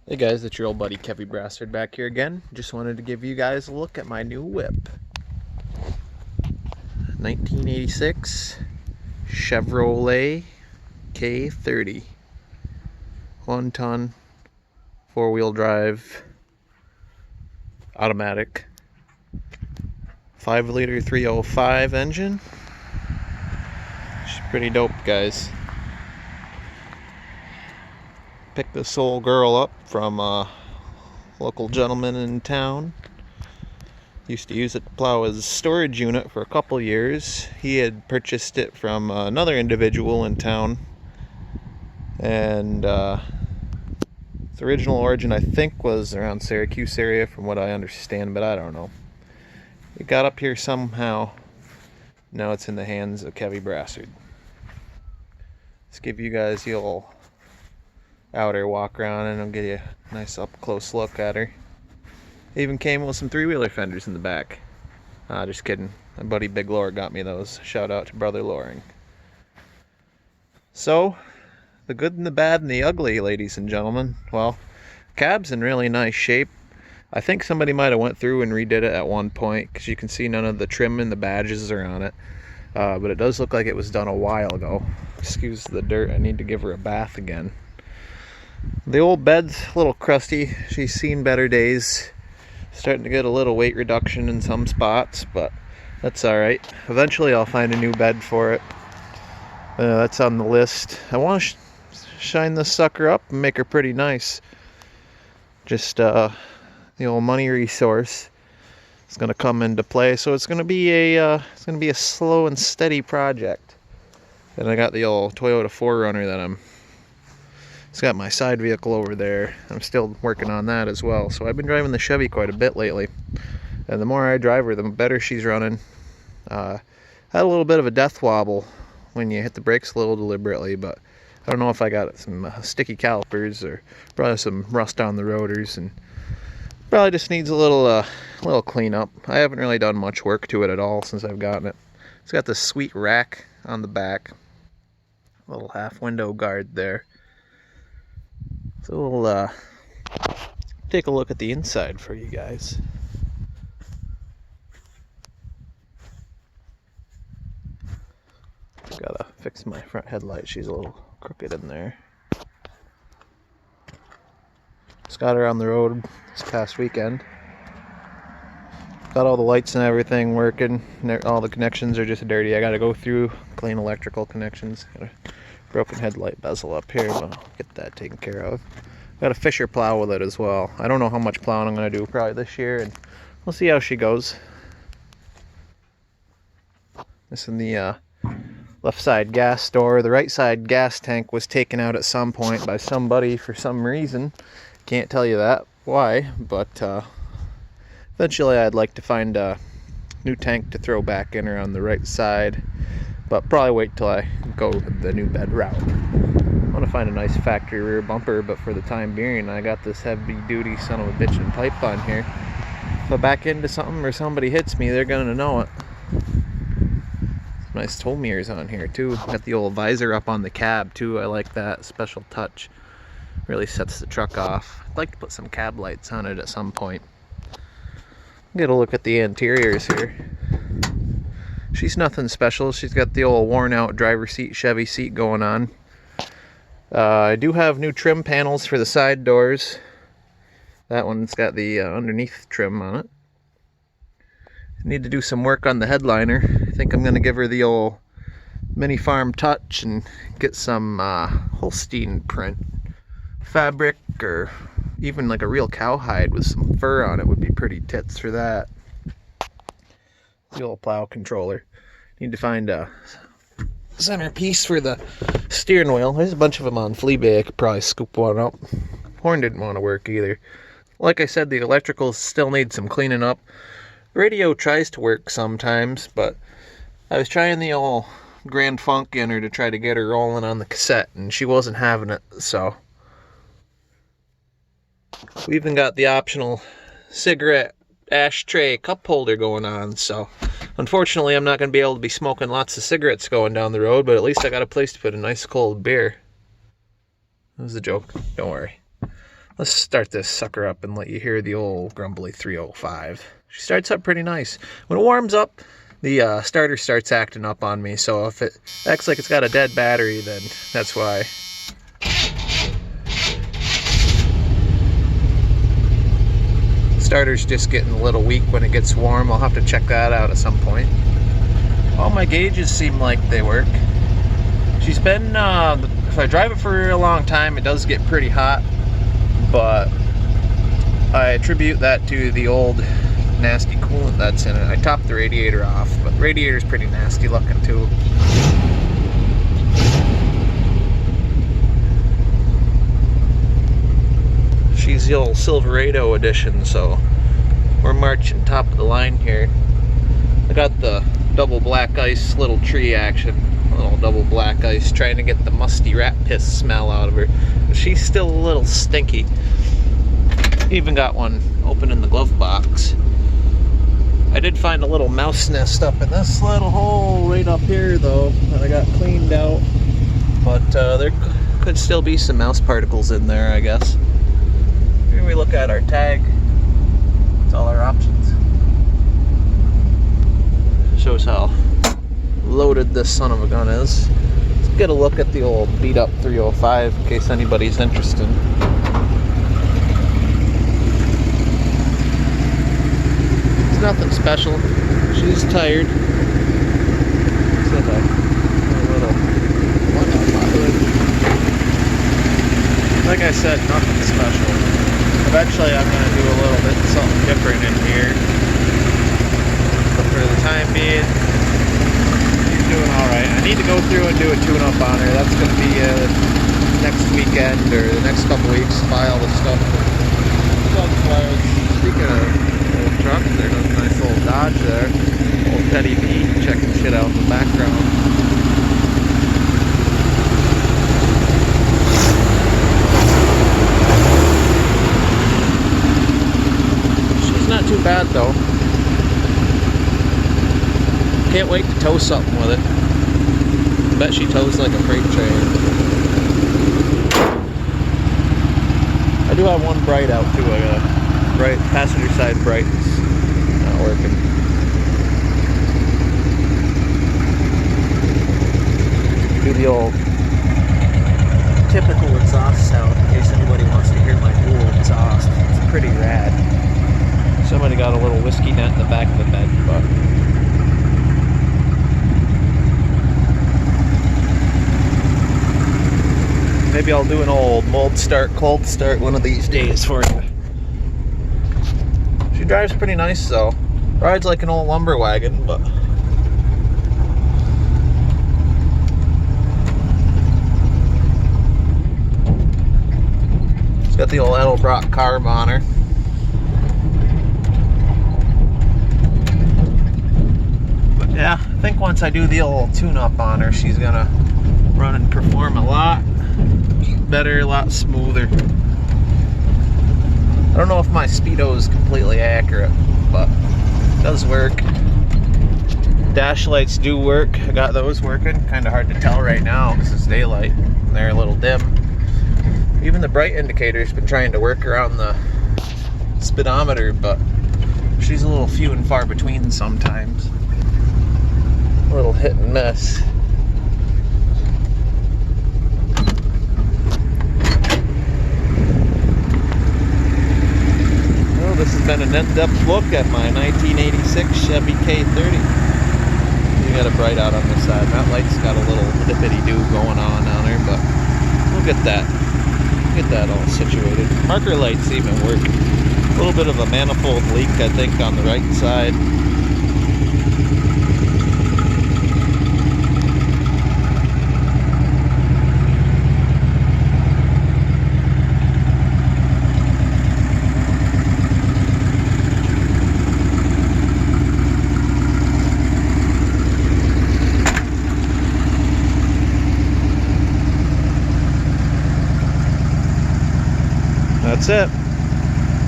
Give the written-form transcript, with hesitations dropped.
Hey guys, it's your old buddy Chevy Brassard back here again. Just wanted to give you guys a look at my new whip. 1986 Chevrolet K30. 1-ton, 4-wheel drive, automatic, 5-liter 305 engine. It's pretty dope, guys. Picked this old girl up from a local gentleman in town. Used to use it to plow his storage unit for a couple years. He had purchased it from another individual in town, and its original origin I think was around Syracuse area from what I understand, but I don't know. It got up here somehow. Now it's in the hands of Chevy Brassard. Let's give you guys the old outer walk around and I'll give you a nice up close look at her. It even came with some 3-wheeler fenders in the back. Just kidding. My buddy Big Lore got me those. Shout out to Brother Loring. So, the good and the bad and the ugly, ladies and gentlemen. Well, cab's in really nice shape. I think somebody might have went through and redid it at one point, because you can see none of the trim and the badges are on it. But it does look like it was done a while ago. Excuse the dirt, I need to give her a bath again. The old bed's a little crusty. She's seen better days. Starting to get a little weight reduction in some spots, but that's alright. Eventually I'll find a new bed for it. That's on the list. I want to shine this sucker up and make her pretty nice. Just the old money resource is going to come into play, so it's going to be a slow and steady project. And I got the old Toyota 4Runner that it's got my side vehicle over there. I'm still working on that as well. So I've been driving the Chevy quite a bit lately. And the more I drive her, the better she's running. Had a little bit of a death wobble when you hit the brakes a little deliberately, but I don't know if I got some sticky calipers or probably some rust on the rotors, and probably just needs a little cleanup. I haven't really done much work to it at all since I've gotten it. It's got this sweet rack on the back. Little half window guard there. So we'll take a look at the inside for you guys. Gotta fix my front headlight. She's a little crooked in there. Just got her on the road this past weekend. Got all the lights and everything working. All the connections are just dirty. I gotta go through, clean electrical connections. Got a broken headlight bezel up here, but I'll get that taken care of. Got a Fisher plow with it as well. I don't know how much plowing I'm gonna do probably this year, and we'll see how she goes. This in the left side gas door. The right side gas tank was taken out at some point by somebody for some reason. Can't tell you why, but eventually I'd like to find a new tank to throw back in her on the right side, but probably wait till I go the new bed route. I want to find a nice factory rear bumper, but for the time being I got this heavy duty son of a bitchin' pipe on here. If I back into something or somebody hits me, they're gonna know it. Nice tow mirrors on here too. Got the old visor up on the cab too. I like that special touch. Really sets the truck off. I'd like to put some cab lights on it at some point. Get a look at the interiors here. She's nothing special. She's got the old worn out driver's seat, Chevy seat going on. I do have new trim panels for the side doors. That one's got the underneath trim on it. Need to do some work on the headliner. I think I'm going to give her the old mini farm touch and get some Holstein print fabric, or even like a real cowhide with some fur on it would be pretty tits for that. The old plow controller. Need to find a centerpiece for the steering wheel. There's a bunch of them on Fleabay. I could probably scoop one up. Horn didn't want to work either. Like I said, the electrical still needs some cleaning up. Radio tries to work sometimes, but I was trying the old Grand Funk in her to try to get her rolling on the cassette, and she wasn't having it, so. We even got the optional cigarette ashtray cup holder going on, so unfortunately I'm not going to be able to be smoking lots of cigarettes going down the road, but at least I got a place to put a nice cold beer. That was a joke, don't worry. Let's start this sucker up and let you hear the old grumbly 305. She starts up pretty nice. When it warms up, the starter starts acting up on me, so if it acts like it's got a dead battery, then that's why. Starter's just getting a little weak when it gets warm. I'll have to check that out at some point. All my gauges seem like they work. She's been, if I drive it for a long time, it does get pretty hot, but I attribute that to the old nasty coolant that's in it. I topped the radiator off, but the radiator's pretty nasty looking too. She's the old Silverado edition, so we're marching top of the line here. I got the double black ice little tree action, a little double black ice, trying to get the musty rat piss smell out of her. But she's still a little stinky. Even got one open in the glove box. I did find a little mouse nest up in this little hole right up here though that I got cleaned out, but there could still be some mouse particles in there, I guess. Here we look at our tag. It's all our options. Shows how loaded this son of a gun is. Let's get a look at the old beat up 305 in case anybody's interested. It's nothing special. She's tired. Like I said, nothing special. Eventually I'm going to do a little bit something different in here. But for the time being, she's doing alright. I need to go through and do a tune-up on her. That's going to be next weekend or the next couple weeks. Buy all the stuff. Speaking of old trucks, there's a nice old Dodge there. Old Teddy B checking shit out in the background. Not too bad though. Can't wait to tow something with it. I bet she tows like a freight train. I do have one bright out too. I got a bright passenger side bright. It's not working. Do the old typical exhaust sound in case anybody wants to hear my dual exhaust. It's pretty rad. Somebody got a little whiskey dent in the back of the bed, but maybe I'll do an old mold start, cold start one of these days for you. She drives pretty nice though. Rides like an old lumber wagon, but it's got the old Edelbrock carb on her. Yeah, I think once I do the old tune-up on her, she's gonna run and perform a lot better, a lot smoother. I don't know if my speedo is completely accurate, but it does work. Dash lights do work. I got those working. Kind of hard to tell right now because it's daylight. They're a little dim. Even the bright indicator's been trying to work around the speedometer, but she's a little few and far between sometimes. A little hit and miss. Well, this has been an in-depth look at my 1986 Chevy K30. You got a bright out on this side. That light's got a little dippity-doo going on her, but we'll get that all situated. Marker lights even work. A little bit of a manifold leak, I think, on the right side. That's it.